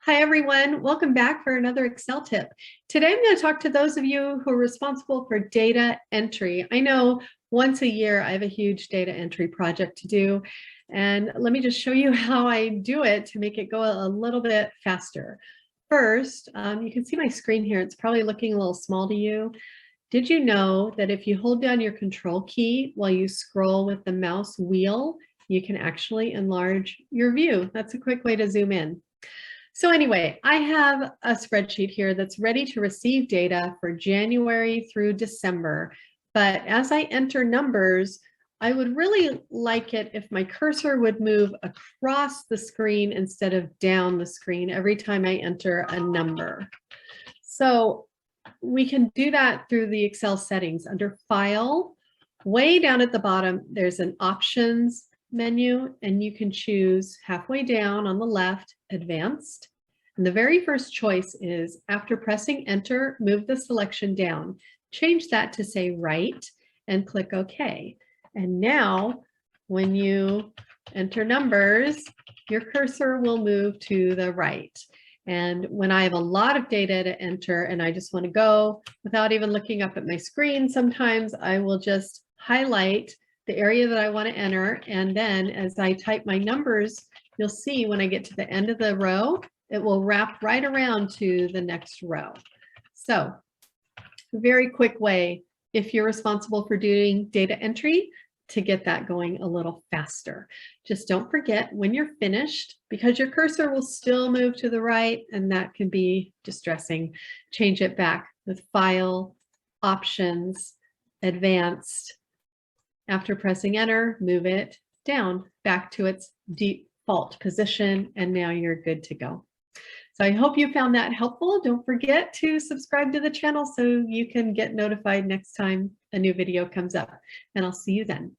Hi, everyone. Welcome back for another Excel tip. Today, I'm going to talk to those of you who are responsible for data entry. I know once a year I have a huge data entry project to do, and let me just show you how I do it to make it go a little bit faster. First, you can see my screen here. It's probably looking a little small to you. Did you know that if you hold down your control key while you scroll with the mouse wheel, you can actually enlarge your view? That's a quick way to zoom in. So anyway, I have a spreadsheet here that's ready to receive data for January through December. But as I enter numbers, I would really like it if my cursor would move across the screen instead of down the screen every time I enter a number. So we can do that through the Excel settings. Under File, way down at the bottom, there's an Options menu, and you can choose halfway down on the left, Advanced. And the very first choice is, after pressing Enter, move the selection down. Change that to say Right and click OK. And now, when you enter numbers, your cursor will move to the right. And when I have a lot of data to enter and I just want to go without even looking up at my screen, sometimes I will just highlight the area that I want to enter. And then as I type my numbers, you'll see when I get to the end of the row, it will wrap right around to the next row. So a very quick way, if you're responsible for doing data entry, to get that going a little faster. Just don't forget when you're finished, because your cursor will still move to the right, and that can be distressing. Change it back with File, Options, Advanced. After pressing Enter, move it down back to its default position, and now you're good to go. So I hope you found that helpful. Don't forget to subscribe to the channel so you can get notified next time a new video comes up, and I'll see you then.